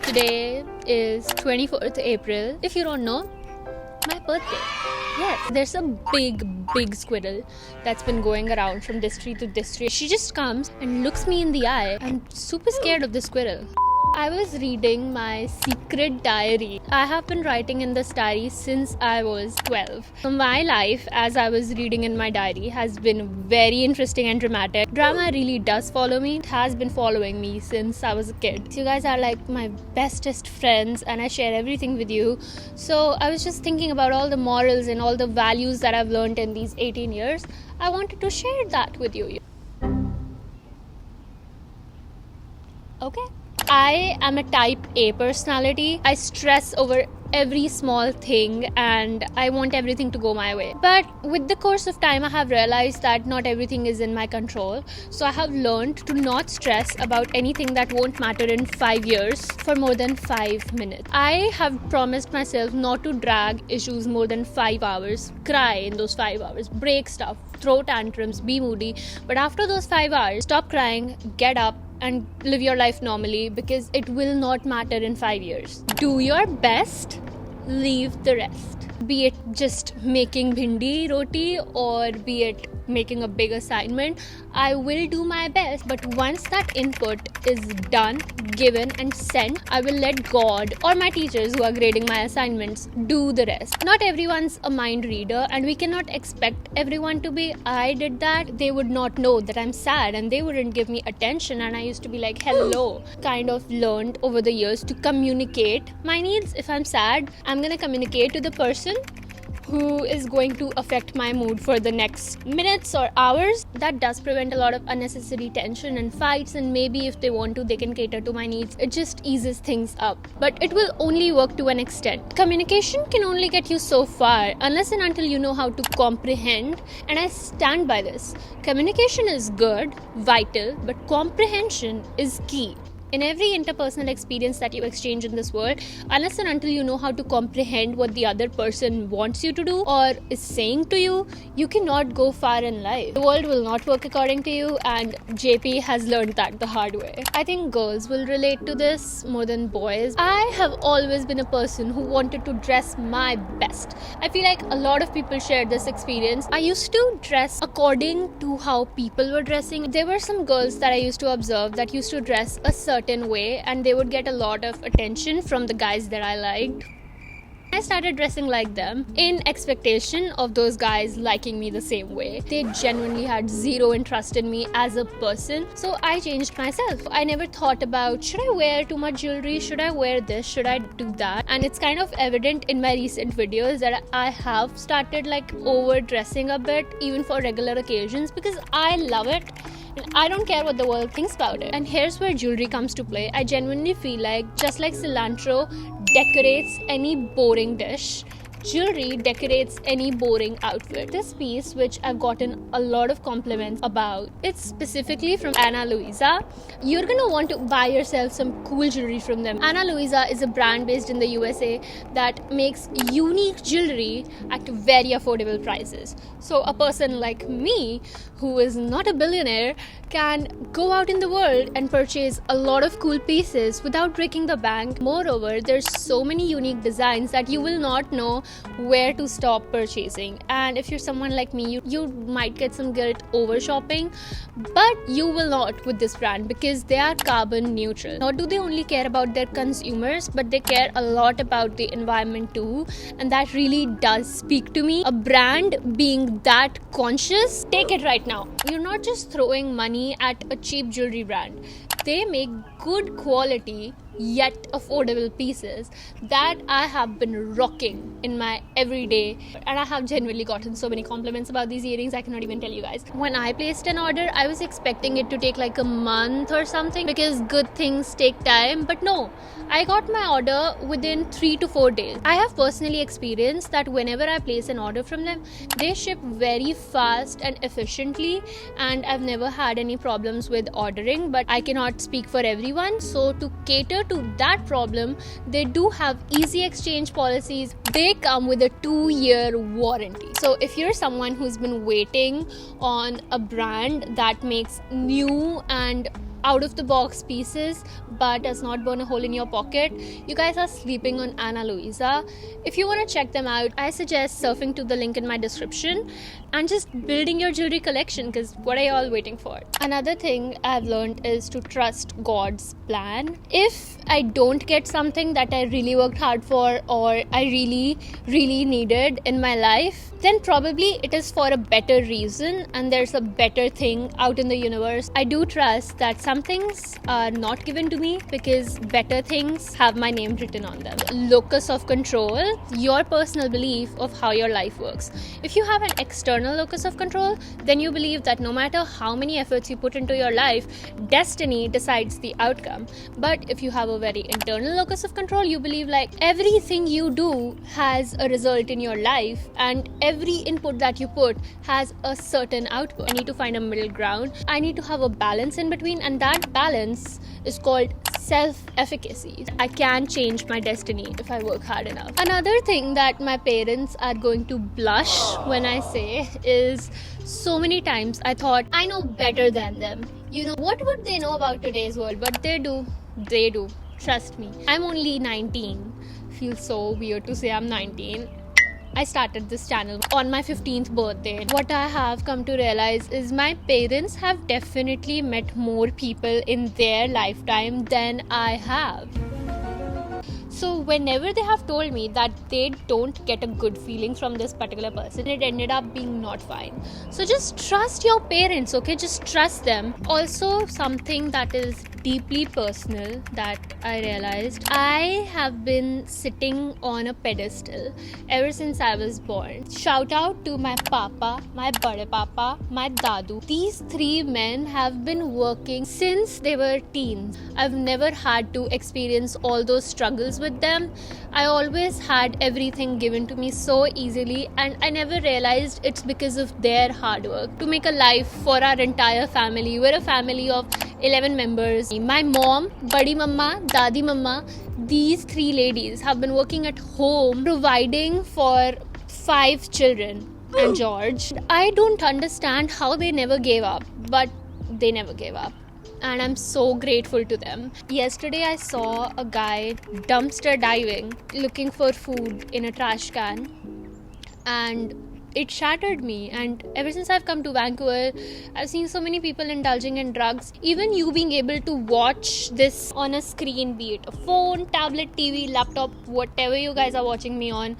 Today is 24th April. If you don't know, my birthday. Yes, there's a big squirrel that's been going around from district to district. She just comes and looks me in the eye. I'm super scared of the squirrel. I was reading my secret diary. I have been writing in this diary since I was 12. So my life, as I was reading in my diary, has been very interesting and dramatic. Drama really does follow me. It has been following me since I was a kid. So you guys are like my bestest friends and I share everything with you. So I was just thinking about all the morals and all the values that I've learned in these 18 years. I wanted to share that with you. Okay. I am a type A personality. I stress over every small thing and I want everything to go my way. But with the course of time, I have realized that not everything is in my control. So I have learned to not stress about anything that won't matter in 5 years for more than 5 minutes. I have promised myself not to drag issues more than 5 hours, cry in those 5 hours, break stuff, throw tantrums, be moody. But after those 5 hours, stop crying, get up, and live your life normally because it will not matter in 5 years. Do your best, leave the rest. Be it just making bhindi roti or be it making a big assignment, I will do my best. But once that input is done, given and sent, I will let God or my teachers who are grading my assignments do the rest. Not everyone's a mind reader and we cannot expect everyone to be. I did that. They would not know that I'm sad and they wouldn't give me attention and I used to be like, hello. Kind of learned over the years to communicate my needs. If I'm sad, I'm gonna communicate to the person who is going to affect my mood for the next minutes or hours. That does prevent a lot of unnecessary tension and fights, and maybe if they want to, they can cater to my needs. It just eases things up. But it will only work to an extent. Communication can only get you so far unless and until you know how to comprehend, and I stand by this. Communication is good, vital, but comprehension is key. In every interpersonal experience that you exchange in this world, unless and until you know how to comprehend what the other person wants you to do or is saying to you, you cannot go far in life. The world will not work according to you, and JP has learned that the hard way. I think girls will relate to this more than boys. I have always been a person who wanted to dress my best. I feel like a lot of people share this experience. I used to dress according to how people were dressing. There were some girls that I used to observe that used to dress a certain way and they would get a lot of attention from the guys that I liked. I started dressing like them in expectation of those guys liking me the same way. They genuinely had zero interest in me as a person, so I changed myself. I never thought about, should I wear too much jewelry? Should I wear this? Should I do that? And it's kind of evident in my recent videos that I have started like overdressing a bit, even for regular occasions, because I love it. And I don't care what the world thinks about it. And here's where jewelry comes to play. I genuinely feel like just like cilantro decorates any boring dish, jewelry decorates any boring outfit. This piece, which I've gotten a lot of compliments about, it's specifically from Luisa. You're gonna want to buy yourself some cool jewelry from them. Luisa is a brand based in the USA that makes unique jewelry at very affordable prices. So a person like me, who is not a billionaire, can go out in the world and purchase a lot of cool pieces without breaking the bank. Moreover, there's so many unique designs that you will not know where to stop purchasing. And if you're someone like me, you might get some guilt over shopping, but you will not with this brand because they are carbon neutral. Nor do they only care about their consumers, but they care a lot about the environment too, and that really does speak to me. A brand being that conscious, take it right now. You're not just throwing money at a cheap jewelry brand. They make good quality yet affordable pieces that I have been rocking in my everyday, and I have genuinely gotten so many compliments about these earrings I cannot even tell you guys. When I placed an order, I was expecting it to take like a month or something because good things take time, but no, I got my order within 3 to 4 days. I have personally experienced that whenever I place an order from them, they ship very fast and efficiently, and I've never had any problems with ordering, but I cannot speak for everyone. So to cater to that problem, they do have easy exchange policies. They come with a 2-year warranty. So if you're someone who's been waiting on a brand that makes new and out of the box pieces but does not burn a hole in your pocket. You guys are sleeping on Luisa. If you want to check them out, I suggest surfing to the link in my description and just building your jewelry collection, because what are you all waiting for? Another thing I've learned is to trust God's plan. If I don't get something that I really worked hard for or I really needed in my life, then probably it is for a better reason and there's a better thing out in the universe. I do trust that some things are not given to me because better things have my name written on them. Locus of control, your personal belief of how your life works. If you have an external locus of control, then you believe that no matter how many efforts you put into your life, destiny decides the outcome. But if you have a very internal locus of control, you believe like everything you do has a result in your life and every input that you put has a certain output. I need to find a middle ground. I need to have a balance in between, and that balance is called self-efficacy. I can change my destiny if I work hard enough. Another thing that my parents are going to blush when I say is, so many times I thought I know better than them. You know, what would they know about today's world? But they do. Trust me. I'm only 19. Feels so weird to say I'm 19. I started this channel on my 15th birthday. What I have come to realize is my parents have definitely met more people in their lifetime than I have. So whenever they have told me that they don't get a good feeling from this particular person, it ended up being not fine. So just trust your parents, okay? Just trust them. Also, something that is deeply personal that I realized, I have been sitting on a pedestal ever since I was born. Shout out to my papa, my bade papa, my dadu. These three men have been working since they were teens. I've never had to experience all those struggles with them. I always had everything given to me so easily, and I never realized it's because of their hard work to make a life for our entire family. We're a family of 11 members. My mom, Badi Mama, Dadi Mama, these three ladies have been working at home providing for 5 children and George. I don't understand how they never gave up, but they never gave up. And I'm so grateful to them. Yesterday I saw a guy dumpster diving, looking for food in a trash can, and it shattered me. And ever since I've come to Vancouver, I've seen so many people indulging in drugs. Even you being able to watch this on a screen, be it a phone, tablet, TV, laptop, whatever you guys are watching me on,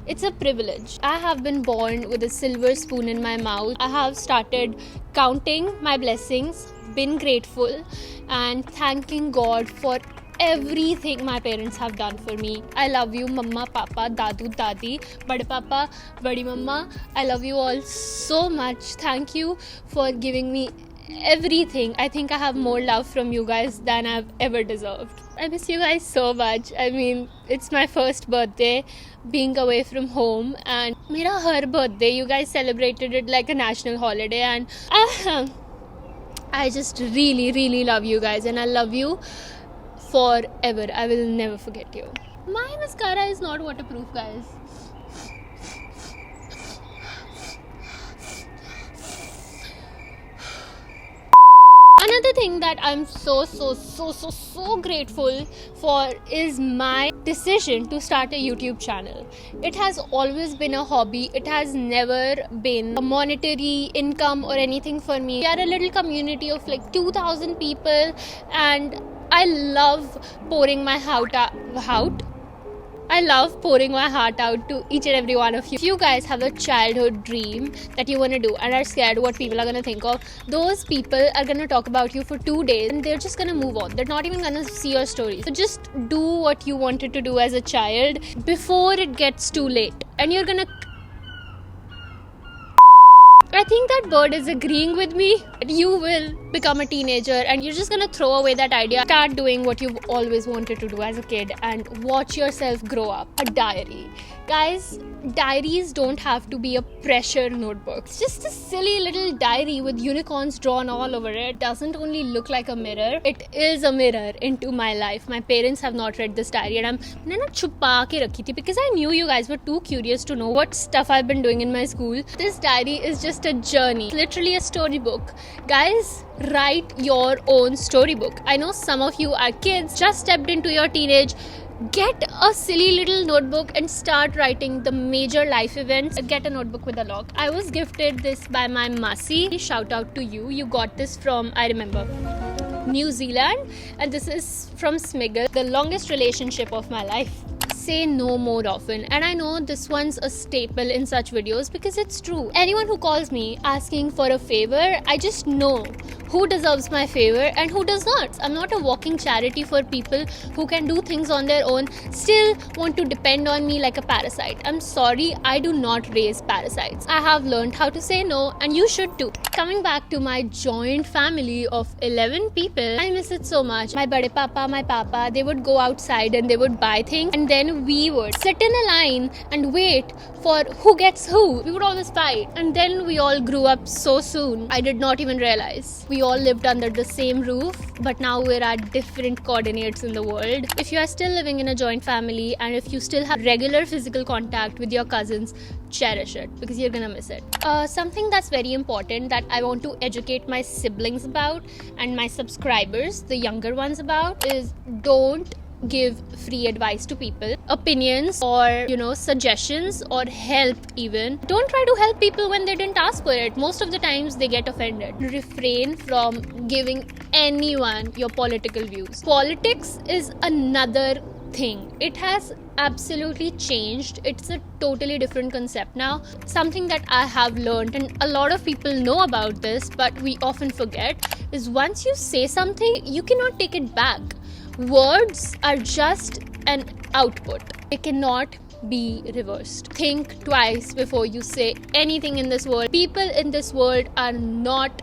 it's a privilege. I have been born with a silver spoon in my mouth. I have started counting my blessings, been grateful, and thanking God for everything my parents have done for me. I love you, Mama, Papa, Dadu, Dadi, Bade Papa, Badi Mama. I love you all so much. Thank you for giving me everything. I think I have more love from you guys than I've ever deserved. I miss you guys so much. I mean, it's my first birthday being away from home, and mera har birthday you guys celebrated it like a national holiday, and I just really love you guys, and I love you forever. I will never forget you. My mascara is not waterproof, guys. Another thing that I'm so grateful for is my decision to start a YouTube channel. It has always been a hobby. It has never been a monetary income or anything for me. We are a little community of like 2,000 people, and I love pouring my heart out to each and every one of you. If you guys have a childhood dream that you want to do and are scared what people are going to think of, those people are going to talk about you for 2 days and they're just going to move on. They're not even going to see your story. So just do what you wanted to do as a child before it gets too late. And you're going to... I think that bird is agreeing with me. You will become a teenager and you're just gonna throw away that idea. Start doing what you've always wanted to do as a kid and watch yourself grow up. A diary. Guys, diaries don't have to be a pressure notebook. It's just a silly little diary with unicorns drawn all over it. It doesn't only look like a mirror, it is a mirror into my life. My parents have not read this diary and मैंने ना छुपा के रखी थी because I knew you guys were too curious to know what stuff I've been doing in my school. This diary is just a journey, literally a storybook. Guys, write your own storybook. I know some of you are kids, just stepped into your teenage. Get a silly little notebook and start writing the major life events. Get a notebook with a lock. I was gifted this by my Masi. Shout out to you. You got this from, I remember, New Zealand, and this is from Smiggle. The longest relationship of my life. Say no more often. And I know this one's a staple in such videos because it's true. Anyone who calls me asking for a favor, I just know who deserves my favor and who does not. I'm not a walking charity for people who can do things on their own, still want to depend on me like a parasite. I'm sorry, I do not raise parasites. I have learned how to say no, and you should too. Coming back to my joint family of 11 people, I miss it so much. My bade papa, my papa, they would go outside and they would buy things, and then we would sit in a line and wait for who gets who. We would always fight, and then we all grew up so soon. I did not even realize. We all lived under the same roof, but now we're at different coordinates in the world. If you are still living in a joint family and if you still have regular physical contact with your cousins, cherish it because you're gonna miss it. Something that's very important that I want to educate my siblings about and my subscribers, the younger ones, about is don't give free advice to people, opinions or suggestions or help. Even don't try to help people when they didn't ask for it. Most of the times they get offended. Refrain from giving anyone your political views. Politics is another thing. It has absolutely changed. It's a totally different concept now. Something that I have learned, and a lot of people know about this but we often forget, is once you say something, you cannot take it back. Words are just an output. They cannot be reversed. Think twice before you say anything in this world. People in this world are not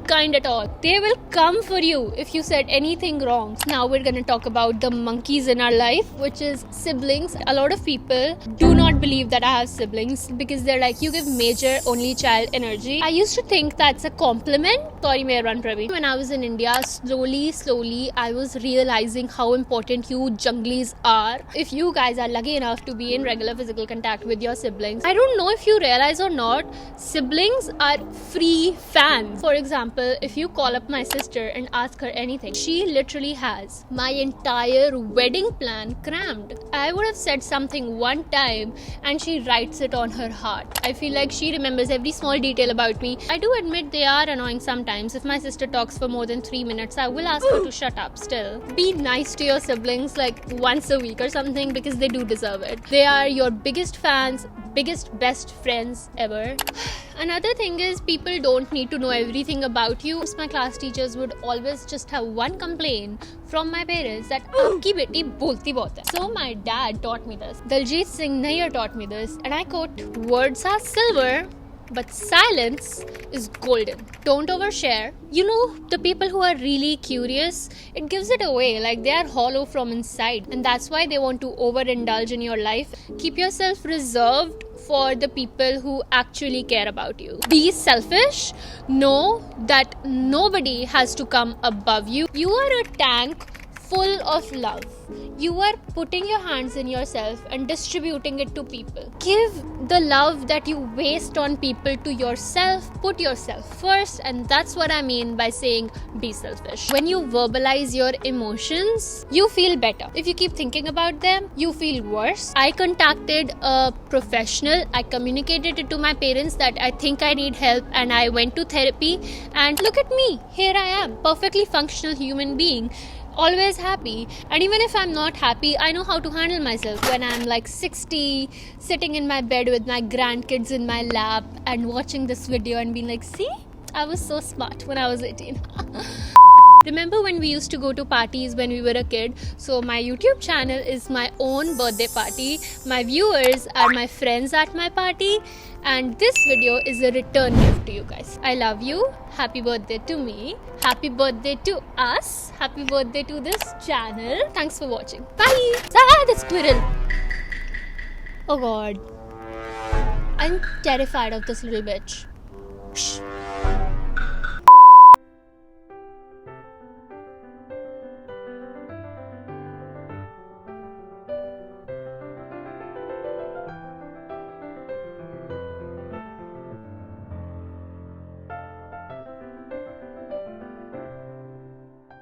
kind at all. They will come for you if you said anything wrong. Now we're gonna talk about the monkeys in our life, which is siblings. A lot of people do not believe that I have siblings because they're like, you give major only child energy. I used to think that's a compliment. Sorry, Mehran Praveen. When I was in India, slowly I was realizing how important you junglies are. If you guys are lucky enough to be in regular physical contact with your siblings, I don't know if you realize or not, siblings are free fans. For example, if you call up my sister and ask her anything, she literally has my entire wedding plan crammed. I would have said something one time and she writes it on her heart. I feel like she remembers every small detail about me. I do admit they are annoying sometimes. If my sister talks for more than 3 minutes, I will ask her to shut up. Still, be nice to your siblings like once a week or something because they do deserve it. They are your biggest fans, biggest best friends ever. Another thing is, people don't need to know everything about you. My class teachers would always just have one complaint from my parents that आपकी बेटी बोलती बहुत है. So my dad taught me this. Daljit Singh Nair taught me this, and I quote, words are silver, but silence is golden. Don't overshare. The people who are really curious, it gives it away. Like they are hollow from inside, and that's why they want to overindulge in your life. Keep yourself reserved for the people who actually care about you. Be selfish. Know that nobody has to come above you. You are a tank full of love. You are putting your hands in yourself and distributing it to people. Give the love that you waste on people to yourself. Put yourself first, and that's what I mean by saying be selfish. When you verbalize your emotions, you feel better. If you keep thinking about them, you feel worse. I contacted a professional. I communicated it to my parents that I think I need help, and I went to therapy, and look at me. Here I am, perfectly functional human being. Always happy. And even if I'm not happy, I know how to handle myself. When I'm like 60, sitting in my bed with my grandkids in my lap and watching this video and being like, see, I was so smart when I was 18. Remember when we used to go to parties when we were a kid? So my YouTube channel is my own birthday party. My viewers are my friends at my party. And this video is a return gift to you guys. I love you. Happy birthday to me. Happy birthday to us. Happy birthday to this channel. Thanks for watching. Bye. Ah, the squirrel. Oh god. I'm terrified of this little bitch. Shh.